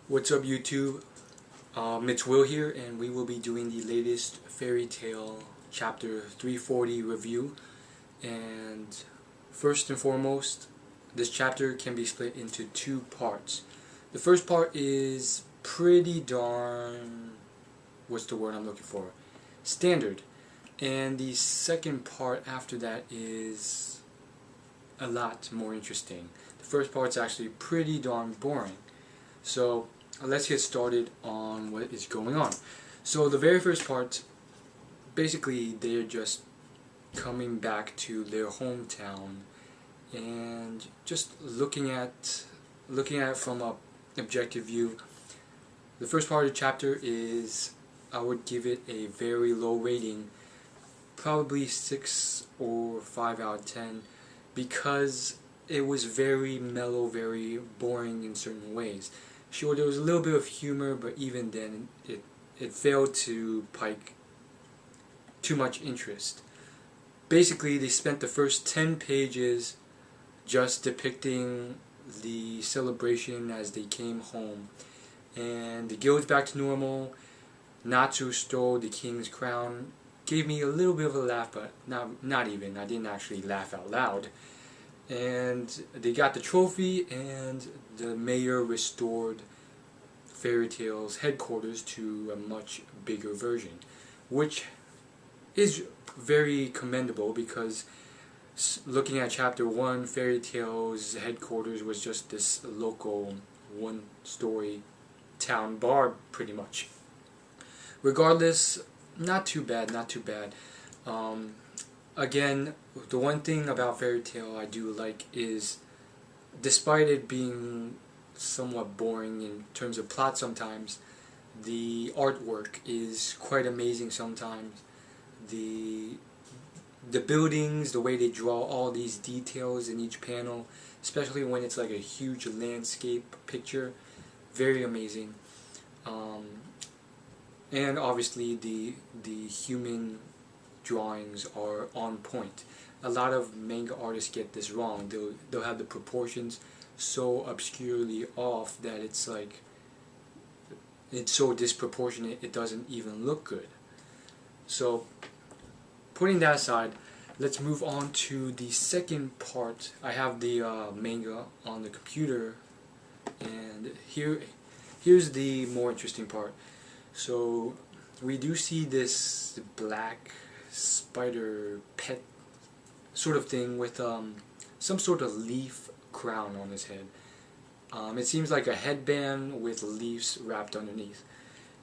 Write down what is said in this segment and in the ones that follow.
What's up YouTube? It's Will here, and we will be doing the latest Fairy Tail chapter 340 review. And first and foremost, this chapter can be split into two parts. The first part is pretty darn, what's the word I'm looking for? Standard. And the second part after that is a lot more interesting. The first part's actually pretty darn boring. So let's get started on what is going on. So the very first part, basically they're just coming back to their hometown and just looking at it from an objective view. The first part of the chapter is, I would give it a very low rating, probably 6 or 5 out of 10, because it was very mellow, very boring in certain ways. Sure, there was a little bit of humor, but even then it failed to pique too much interest. Basically, they spent the first 10 pages just depicting the celebration as they came home, and the guild's back to normal. Natsu stole the king's crown. Gave me a little bit of a laugh, but not even. I didn't actually laugh out loud. And they got the trophy, and the mayor restored Fairy Tail's headquarters to a much bigger version, which is very commendable, because looking at chapter 1, Fairy Tail's headquarters was just this local one-story town bar pretty much. Regardless, not too bad, not too bad. Again, the one thing about Fairy Tail I do like is, despite it being somewhat boring in terms of plot sometimes, the artwork is quite amazing sometimes. The buildings, the way they draw all these details in each panel, especially when it's like a huge landscape picture, very amazing. And obviously the human drawings are on point. A lot of manga artists get this wrong. They'll have the proportions so obscurely off that it's like, it's so disproportionate it doesn't even look good. So putting that aside, let's move on to the second part. I have the manga on the computer, and here's the more interesting part. So we do see this black spider pet sort of thing with some sort of leaf crown on his head. It seems like a headband with leaves wrapped underneath.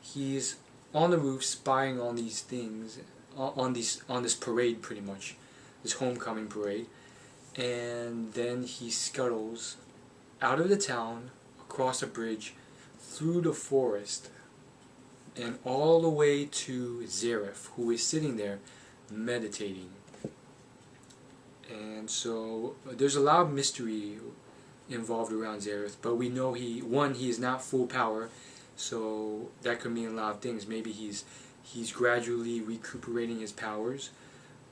He's on the roof spying on these things, on this parade pretty much, this homecoming parade, and then he scuttles out of the town, across a bridge, through the forest, and all the way to Zeref, who is sitting there meditating. And so there's a lot of mystery involved around Zeref, but we know he is not full power, so that could mean a lot of things. Maybe he's gradually recuperating his powers,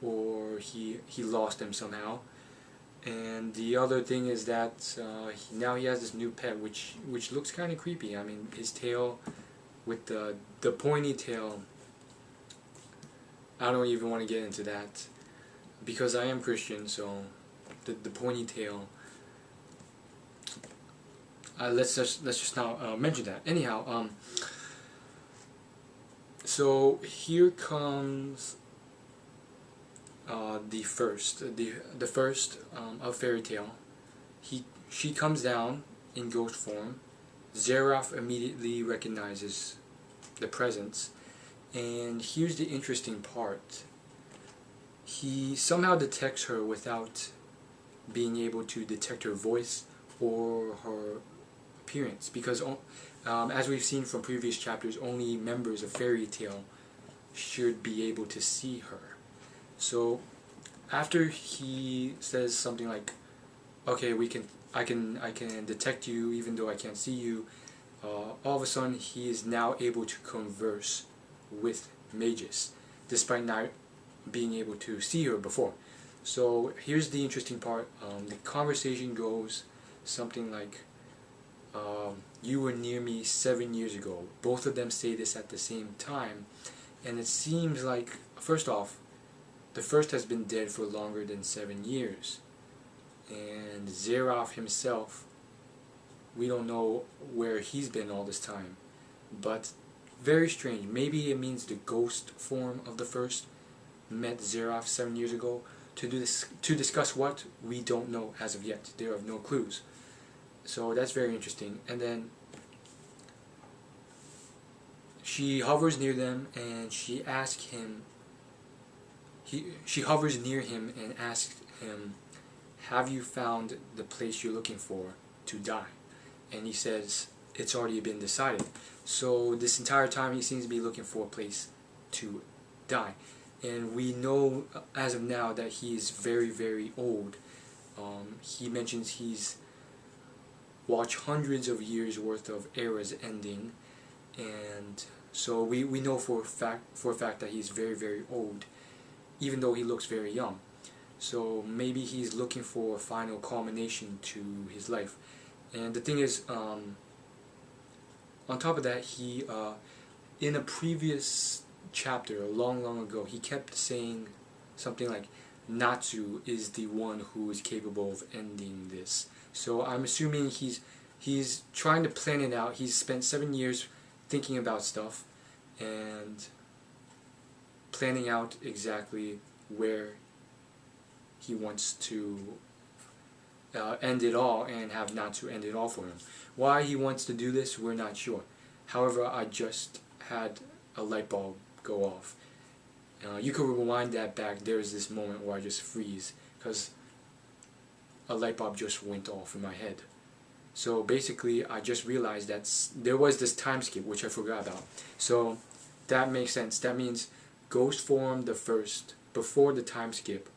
or he lost them somehow. And the other thing is that now he has this new pet, which looks kind of creepy. I mean, his tail with the pointy tail. I don't even want to get into that, because I am Christian, so the pointy tail. Let's just not mention that. Anyhow, so here comes the first of Fairy Tail. She comes down in ghost form. Zeref immediately recognizes the presence, and here's the interesting part. He somehow detects her without being able to detect her voice or her appearance, because as we've seen from previous chapters, only members of Fairy Tail should be able to see her. So after he says something like, okay, I can detect you even though I can't see you, all of a sudden he is now able to converse with Magus, despite not being able to see her before. So here's the interesting part. The conversation goes something like, you were near me 7 years ago. Both of them say this at the same time, and it seems like, first off, the first has been dead for longer than 7 years. And Zeraf himself, we don't know where he's been all this time. But very strange. Maybe it means the ghost form of the first met Zeraf 7 years ago. To discuss what, we don't know as of yet. There are no clues. So that's very interesting. And then she hovers near them and she asks him, she hovers near him and asks him, have you found the place you're looking for to die? And he says, it's already been decided. So this entire time he seems to be looking for a place to die. And we know as of now that he is very, very old. He mentions he's watched hundreds of years worth of eras ending, and so we know for a fact that he's very, very old, even though he looks very young. So maybe he's looking for a final culmination to his life. And the thing is, on top of that, he in a previous chapter, long ago, he kept saying something like, Natsu is the one who is capable of ending this. So I'm assuming he's trying to plan it out. He's spent 7 years thinking about stuff and planning out exactly where he wants to end it all and have Natsu end it all for him. Why he wants to do this, we're not sure. However, I just had a light bulb go off. You could rewind that back. There's this moment where I just freeze because a light bulb just went off in my head. So basically I just realized that there was this time skip which I forgot about. So that makes sense. That means Ghost formed the first before the time skip.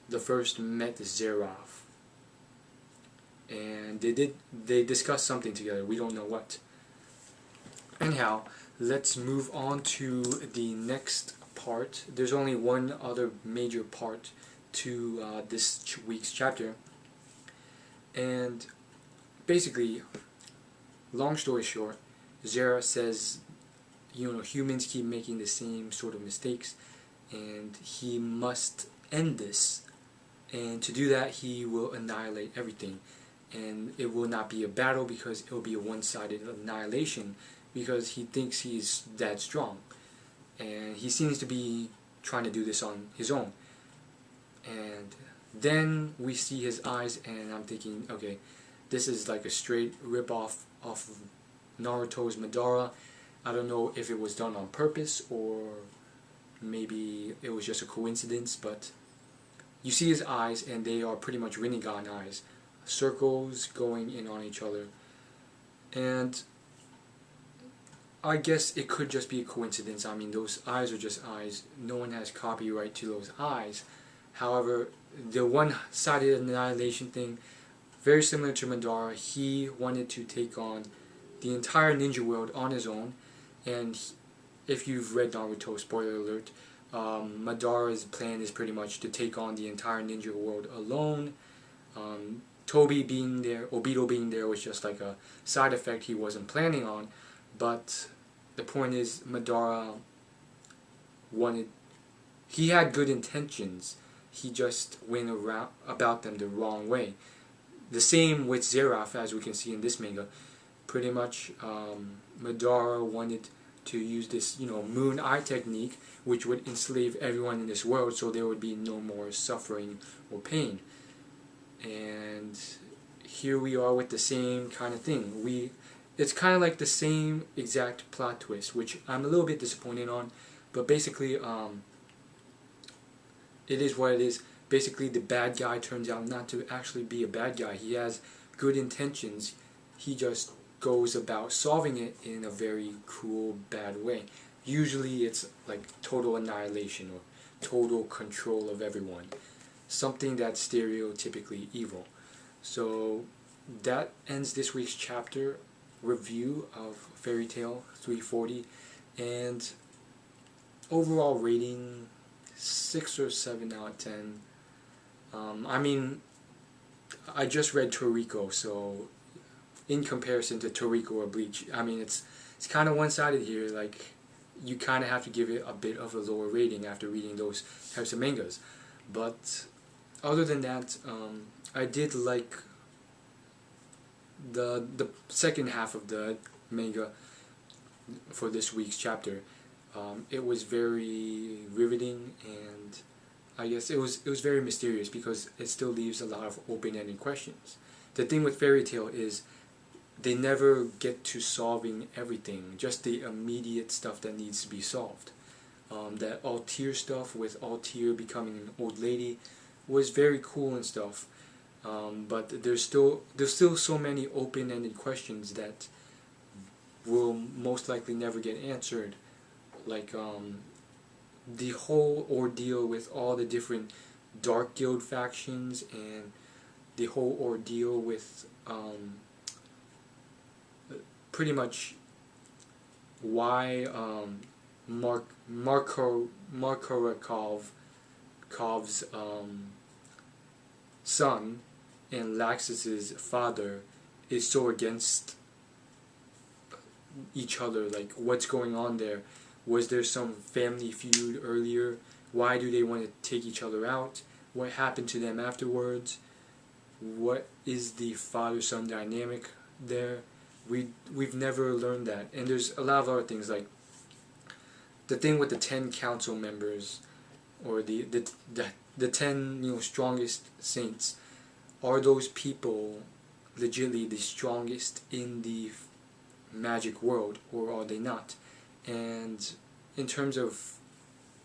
The first met Zeraf, and they discussed something together. We don't know what. Anyhow, let's move on to the next part. There's only one other major part to this week's chapter, and basically, long story short, Zera says, humans keep making the same sort of mistakes, and he must end this. And to do that, he will annihilate everything, and it will not be a battle because it will be a one-sided annihilation, because he thinks he's that strong, and he seems to be trying to do this on his own. And then we see his eyes, and I'm thinking, okay, this is like a straight rip-off of Naruto's Madara. I don't know if it was done on purpose or maybe it was just a coincidence, but you see his eyes, and they are pretty much Rinnegan eyes, circles going in on each other. And I guess it could just be a coincidence. I mean, those eyes are just eyes. No one has copyright to those eyes. However, the one-sided annihilation thing, very similar to Madara. He wanted to take on the entire ninja world on his own, and if you've read Naruto, spoiler alert, Madara's plan is pretty much to take on the entire ninja world alone. Toby being there, Obito being there was just like a side effect he wasn't planning on, but the point is Madara he had good intentions, he just went about them the wrong way. The same with Zeraf, as we can see in this manga. Pretty much Madara wanted to use this, moon eye technique, which would enslave everyone in this world so there would be no more suffering or pain. And here we are with the same kind of thing. It's kind of like the same exact plot twist, which I'm a little bit disappointed on, but basically it is what it is. Basically the bad guy turns out not to actually be a bad guy. He has good intentions. He just goes about solving it in a very cruel, bad way. Usually it's like total annihilation or total control of everyone. Something that's stereotypically evil. So that ends this week's chapter review of Fairy Tail 340, and overall rating 6 or 7 out of 10. I mean, I just read Toriko, so in comparison to Toriko or Bleach. I mean, it's kind of one-sided here. Like, you kind of have to give it a bit of a lower rating after reading those types of mangas. But other than that, I did like the second half of the manga for this week's chapter. It was very riveting, and I guess it was very mysterious because it still leaves a lot of open-ended questions. The thing with Fairy Tail is they never get to solving everything, just the immediate stuff that needs to be solved. That Altair stuff with Altair becoming an old lady was very cool and stuff, but there's still so many open-ended questions that will most likely never get answered, like the whole ordeal with all the different Dark Guild factions, and the whole ordeal with pretty much why Markov's son and Laxus's father is so against each other. Like, what's going on there? Was there some family feud earlier? Why do they want to take each other out? What happened to them afterwards? What is the father-son dynamic there? We've never learned that. And there's a lot of other things, like the thing with the 10 council members, or the 10 strongest saints. Are those people legitimately the strongest in the magic world, or are they not? And in terms of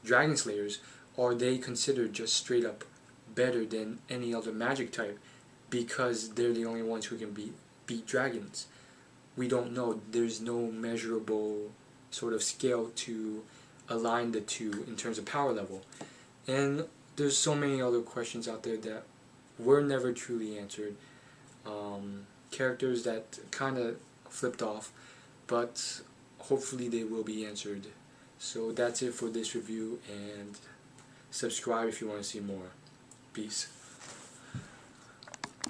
Dragon Slayers, are they considered just straight up better than any other magic type because they're the only ones who can beat dragons? We don't know. There's no measurable sort of scale to align the two in terms of power level. And there's so many other questions out there that were never truly answered. Characters that kind of flipped off, but hopefully they will be answered. So that's it for this review, and subscribe if you want to see more. Peace.